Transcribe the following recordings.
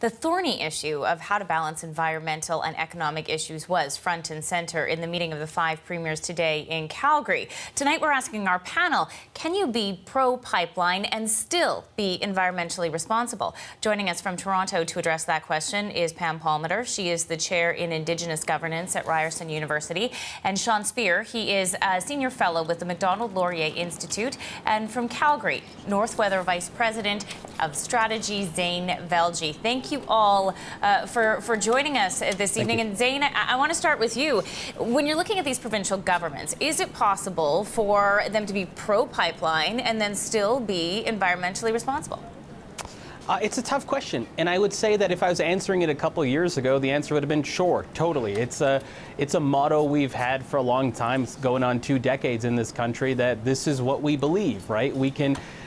The thorny issue of how to balance environmental and economic issues was front and center in the meeting of the 5 premiers today in Calgary. Tonight we're asking our panel, can you be pro-pipeline and still be environmentally responsible? Joining us from Toronto to address that question is Pam Palmater. She is the chair in Indigenous Governance at Ryerson University. And Speer, he is a Senior Fellow with the Macdonald Laurier Institute. And from Calgary, Northweather Vice President of Strategy, Zain Velji. Thank you all for joining us this evening. And Zain, I want to start with you. When you're looking at these provincial governments, is it possible for them to be pro-pipeline and then still be environmentally responsible? It's a tough question, and I would say that if I was answering it a couple of years ago, the answer would have been sure, totally. It's a motto we've had for a long time, it's going on 2 decades in this country, that this is what we believe, right?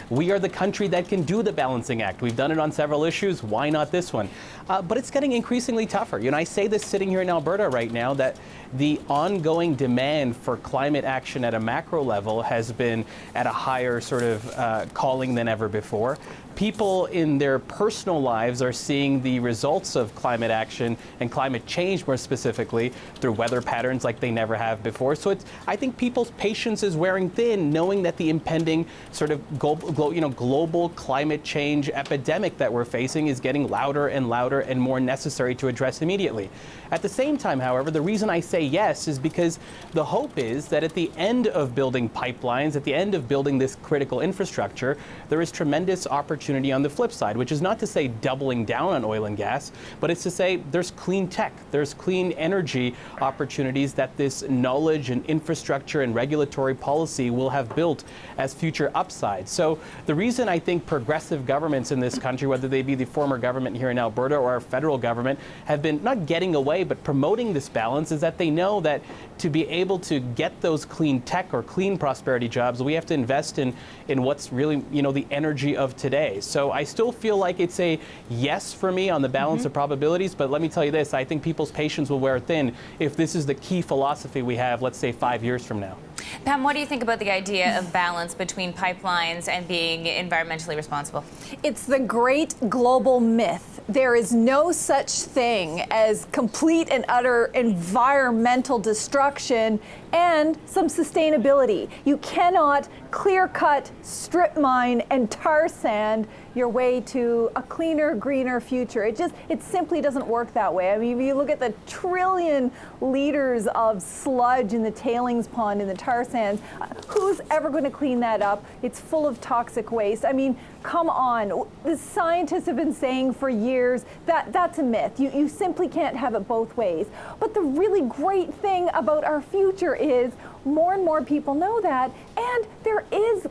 We are the country that can do the balancing act. We've done it on several issues. Why not this one? But it's getting increasingly tougher. You know, I say this sitting here in Alberta right now, that the ongoing demand for climate action at a macro level has been at a higher sort of calling than ever before. People in their personal lives are seeing the results of climate action and climate change more specifically through weather patterns like they never have before. So I think people's patience is wearing thin, knowing that the impending sort of global climate change epidemic that we're facing is getting louder and louder and more necessary to address immediately. At the same time, however, the reason I say yes is because the hope is that at the end of building pipelines, at the end of building this critical infrastructure, there is tremendous opportunity on the flip side, which is not to say doubling down on oil and gas, but it's to say there's clean tech, there's clean energy opportunities that this knowledge and infrastructure and regulatory policy will have built as future upsides. So the reason I think progressive governments in this country, whether they be the former government here in Alberta or our federal government, have been not getting away but promoting this balance is that they know that to be able to get those clean tech or clean prosperity jobs, we have to invest in what's really, the energy of today. So I still feel like it's a yes for me on the balance of probabilities, but let me tell you this, I think people's patience will wear thin if this is the key philosophy we have, let's say 5 years from now. Pam, what do you think about the idea of balance between pipelines and being environmentally responsible? It's the great global myth. There is no such thing as complete and utter environmental destruction and some sustainability. You cannot clear-cut, strip mine, and tar sand your way to a cleaner, greener future. It simply doesn't work that way. I mean, if you look at the trillion liters of sludge in the tailings pond in the tar sands, who's ever going to clean that up? It's full of toxic waste. I mean, come on. The scientists have been saying for years that that's a myth. You simply can't have it both ways. But the really great thing about our future is more and more people know that, and there is,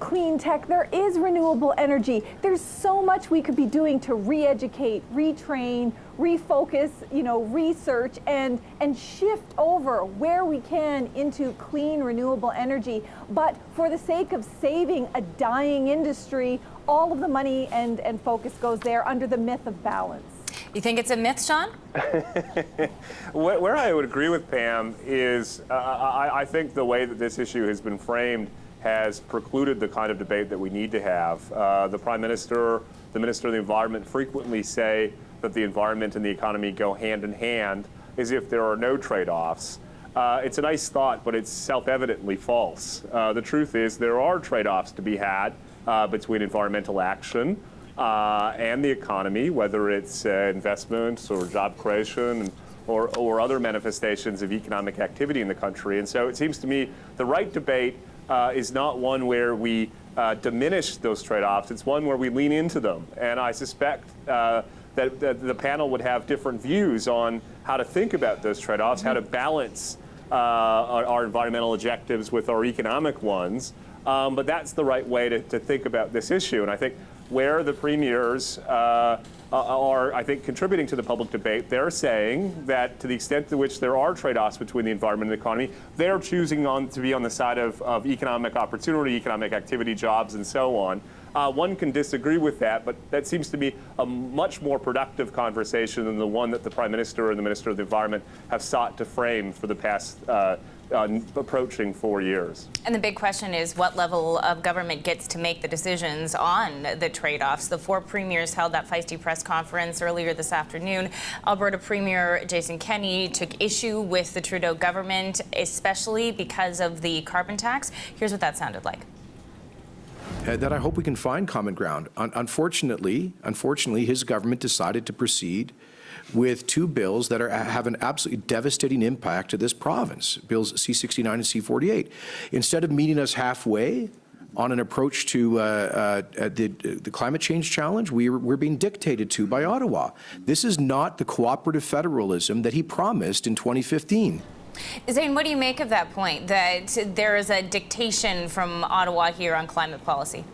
clean tech, there is renewable energy. There's so much we could be doing to re-educate, retrain, refocus, research and shift over where we can into clean, renewable energy. But for the sake of saving a dying industry, all of the money and focus goes there under the myth of balance. You think it's a myth, Sean? Where I would agree with Pam is I think the way that this issue has been framed has precluded the kind of debate that we need to have. The Prime Minister, the Minister of the Environment frequently say that the environment and the economy go hand in hand as if there are no trade-offs. It's a nice thought, but it's self-evidently false. The truth is there are trade-offs to be had between environmental action and the economy, whether it's investments or job creation or other manifestations of economic activity in the country. And so it seems to me the right debate is not one where we diminish those trade-offs. It's one where we lean into them. And I suspect that the panel would have different views on how to think about those trade-offs, how to balance our environmental objectives with our economic ones. But that's the right way to think about this issue. And I think where the premiers are, I think, contributing to the public debate, they're saying that to the extent to which there are trade-offs between the environment and the economy, they're choosing to be on the side of economic opportunity, economic activity, jobs, and so on. One can disagree with that, but that seems to be a much more productive conversation than the one that the Prime Minister and the Minister of the Environment have sought to frame for the past approaching 4 years. And the big question is what level of government gets to make the decisions on the trade-offs. The 4 premiers held that feisty press conference earlier this afternoon. Alberta Premier Jason Kenney took issue with the Trudeau government, especially because of the carbon tax. Here's what that sounded like. That I hope we can find common ground. Unfortunately, his government decided to proceed with 2 bills that have an absolutely devastating impact to this province, bills C-69 and C-48. Instead of meeting us halfway on an approach to the climate change challenge, we're being dictated to by Ottawa. This is not the cooperative federalism that he promised in 2015. Zain, what do you make of that point, that there is a dictation from Ottawa here on climate policy?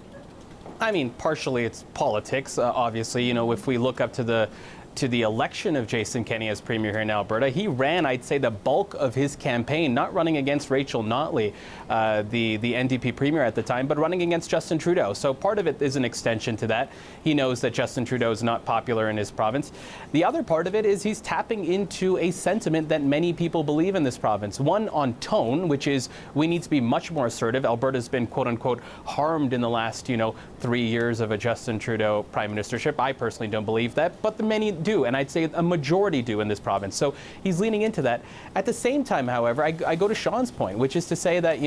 I mean, partially it's politics, obviously. You know, if we look up to the election of Jason Kenney as Premier here in Alberta, he ran, I'd say, the bulk of his campaign, not running against Rachel Notley, the NDP Premier at the time, but running against Justin Trudeau. So part of it is an extension to that. He knows that Justin Trudeau is not popular in his province. The other part of it is he's tapping into a sentiment that many people believe in this province. One on tone, which is we need to be much more assertive. Alberta's been, quote unquote, harmed in the last, 3 years of a Justin Trudeau prime ministership. I personally don't believe that, but the many do, and I'd say a majority do in this province. So he's leaning into that. At the same time, however, I go to Sean's point, which is to say that,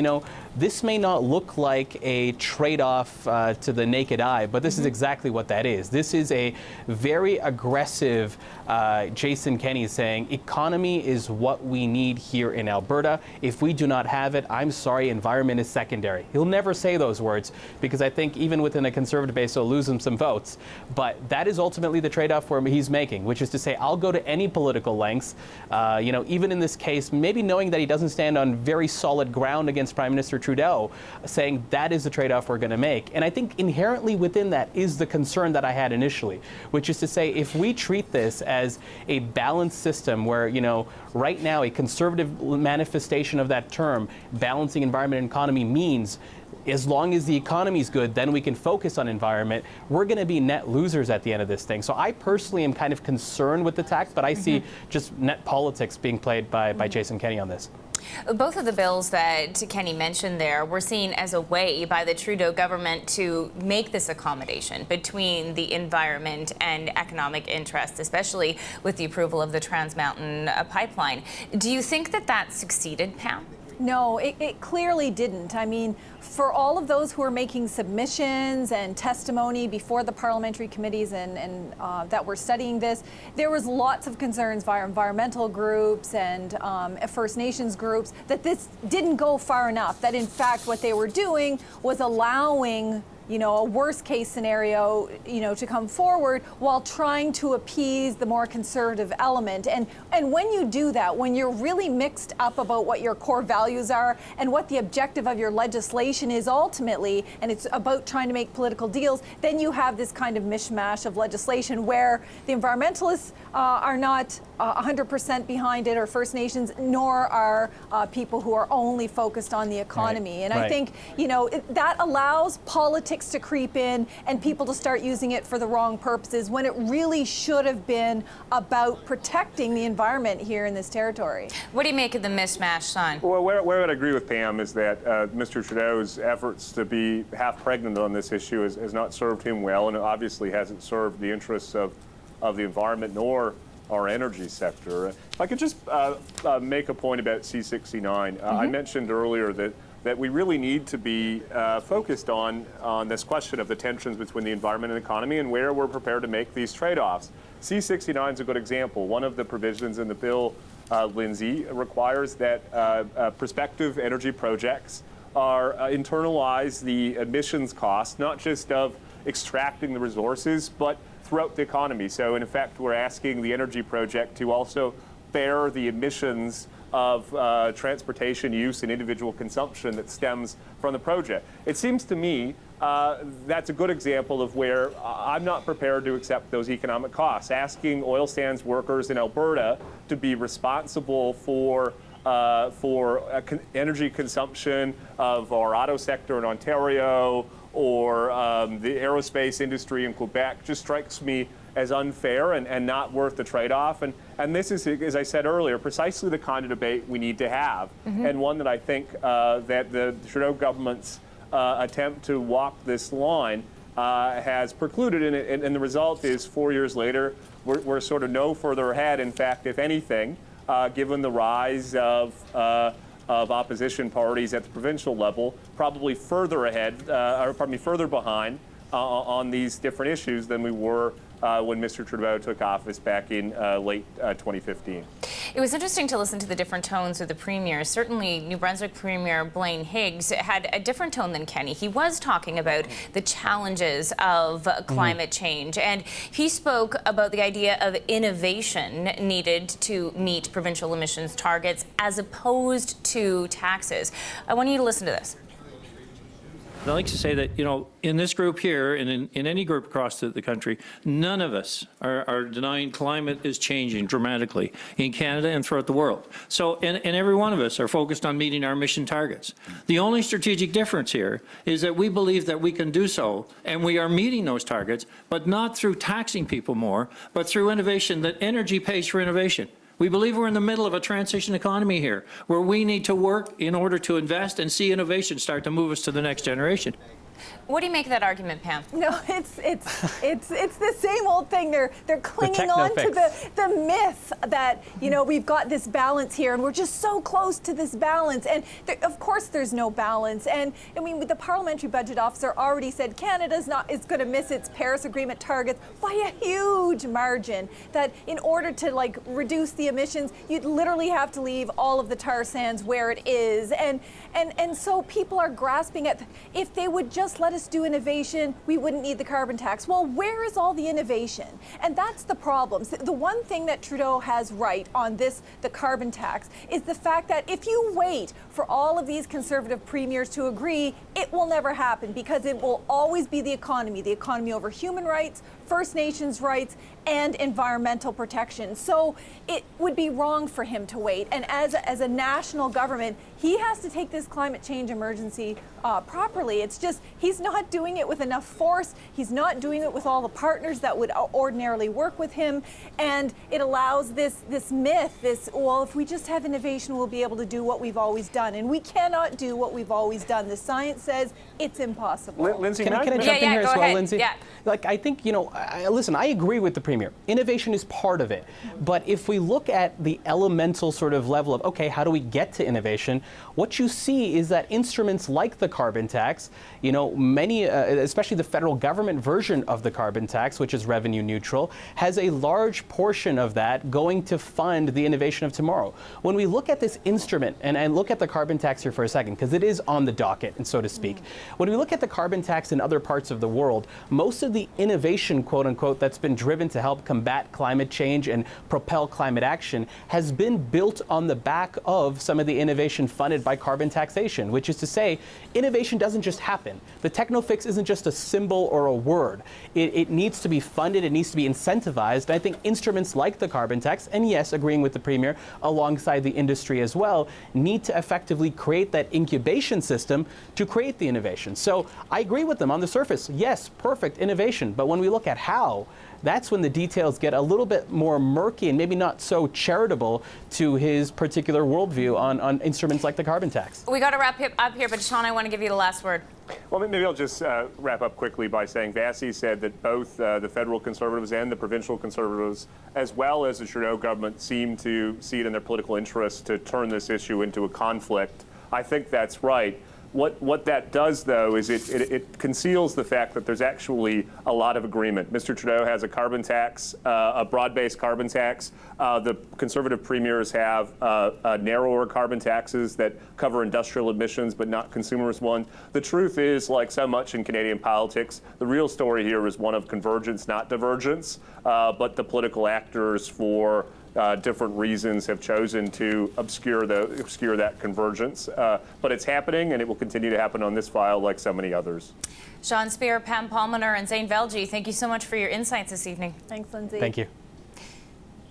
this may not look like a trade-off to the naked eye, but this is exactly what that is. This is a very aggressive Jason Kenney saying economy is what we need here in Alberta. If we do not have it, I'm sorry, environment is secondary. He'll never say those words because I think even within a conservative base, he'll lose him some votes. But that is ultimately the trade-off where he's making, which is to say, I'll go to any political lengths, even in this case, maybe knowing that he doesn't stand on very solid ground against Prime Minister Trudeau, saying that is the trade-off we're going to make. And I think inherently within that is the concern that I had initially, which is to say, if we treat this as a balanced system where, right now a conservative manifestation of that term, balancing environment and economy, means as long as the economy's good, then we can focus on environment. We're going to be net losers at the end of this thing. So I personally am kind of concerned with the tax, but I see just net politics being played by Jason Kenney on this. Both of the bills that Kenney mentioned there were seen as a way by the Trudeau government to make this accommodation between the environment and economic interests, especially with the approval of the Trans Mountain pipeline. Do you think that succeeded, Pam? No, it clearly didn't. I mean, for all of those who are making submissions and testimony before the parliamentary committees and that were studying this, there was lots of concerns via environmental groups and First Nations groups that this didn't go far enough, that in fact what they were doing was allowing a worst case scenario, to come forward while trying to appease the more conservative element. And when you do that, when you're really mixed up about what your core values are and what the objective of your legislation is ultimately, and it's about trying to make political deals, then you have this kind of mishmash of legislation where the environmentalists are not 100% behind it, or First Nations, nor are people who are only focused on the economy. And I think, that allows politics to creep in and people to start using it for the wrong purposes when it really should have been about protecting the environment here in this territory. What do you make of the mismatch, Sean? Well, where I'd agree with Pam is that Mr. Trudeau's efforts to be half pregnant on this issue has not served him well, and it obviously hasn't served the interests of the environment nor our energy sector. If I could just make a point about C-69. I mentioned earlier that we really need to be focused on this question of the tensions between the environment and economy and where we're prepared to make these trade-offs. C-69 is a good example. One of the provisions in the bill, Lyndsay, requires that prospective energy projects are internalize the emissions costs, not just of extracting the resources, but throughout the economy. So in effect, we're asking the energy project to also bear the emissions of transportation use and individual consumption that stems from the project. It seems to me that's a good example of where I'm not prepared to accept those economic costs. Asking oil sands workers in Alberta to be responsible for energy consumption of our auto sector in Ontario or the aerospace industry in Quebec just strikes me as unfair and not worth the trade-off. And this is, as I said earlier, precisely the kind of debate we need to have, and one that I think that the Trudeau government's attempt to walk this line has precluded, and the result is 4 years later, we're sort of no further ahead. In fact, if anything, given the rise of opposition parties at the provincial level, probably further ahead, or pardon me, further behind on these different issues than we were when Mr. Trudeau took office back in late 2015. It was interesting to listen to the different tones of the premiers. Certainly, New Brunswick Premier Blaine Higgs had a different tone than Kenny. He was talking about the challenges of climate change, and he spoke about the idea of innovation needed to meet provincial emissions targets as opposed to taxes. I want you to listen to this. I like to say that, in this group here and in any group across the country, none of us are denying climate is changing dramatically in Canada and throughout the world. So, and every one of us are focused on meeting our emission targets. The only strategic difference here is that we believe that we can do so, and we are meeting those targets, but not through taxing people more, but through innovation, that energy pays for innovation. We believe we're in the middle of a transition economy here, where we need to work in order to invest and see innovation start to move us to the next generation. What do you make of that argument, Pam? No, it's the same old thing. They're clinging on to the myth that we've got this balance here, and we're just so close to this balance. And of course, there's no balance. And I mean, the parliamentary budget officer already said Canada's is going to miss its Paris Agreement targets by a huge margin. That in order to reduce the emissions, you'd literally have to leave all of the tar sands where it is. And so people are grasping at, if they would just let us do innovation, we wouldn't need the carbon tax. Well, where is all the innovation? And that's the problem. The one thing that Trudeau has right on the carbon tax, is the fact that if you wait for all of these Conservative premiers to agree, it will never happen, because it will always be the economy over human rights, First Nations rights, and environmental protection. So it would be wrong for him to wait. And as a national government, he has to take this climate change emergency properly. It's just, he's not doing it with enough force. He's not doing it with all the partners that would ordinarily work with him. And it allows this myth, well, if we just have innovation, we'll be able to do what we've always done. And we cannot do what we've always done. The science says it's impossible. Lyndsay, can I jump in here as well, Lyndsay? Yeah. I think, listen, I agree with the Premier. Innovation is part of it. But if we look at the elemental sort of level of, okay, how do we get to innovation? What you see is that instruments like the carbon tax, many, especially the federal government version of the carbon tax, which is revenue neutral, has a large portion of that going to fund the innovation of tomorrow. When we look at this instrument, and look at the carbon tax here for a second, because it is on the docket, and so to speak. When we look at the carbon tax in other parts of the world, most of the innovation, quote unquote, that's been driven to help combat climate change and propel climate action has been built on the back of some of the innovation funded by carbon taxation, which is to say, innovation doesn't just happen. The techno-fix isn't just a symbol or a word. It needs to be funded, it needs to be incentivized. And I think instruments like the carbon tax, and yes, agreeing with the Premier, alongside the industry as well, need to effectively create that incubation system to create the innovation. So I agree with them on the surface. Yes, perfect innovation. But when we look at how, that's when the details get a little bit more murky and maybe not so charitable to his particular worldview on instruments like the carbon tax. We got to wrap up here, but Sean, I want to give you the last word. Well, maybe I'll just wrap up quickly by saying Vassy said that both the federal Conservatives and the provincial Conservatives, as well as the Trudeau government, seem to see it in their political interest to turn this issue into a conflict. I think that's right. What that does, though, is it conceals the fact that there's actually a lot of agreement. Mr. Trudeau has a carbon tax, a broad-based carbon tax. The Conservative premiers have narrower carbon taxes that cover industrial emissions but not consumers' ones. The truth is, like so much in Canadian politics, the real story here is one of convergence, not divergence. But the political actors, for different reasons, have chosen to obscure that convergence. But it's happening, and it will continue to happen on this file like so many others. Sean Speer, Pam Palmater, and Zain Velji, thank you so much for your insights this evening. Thanks, Lyndsay. Thank you.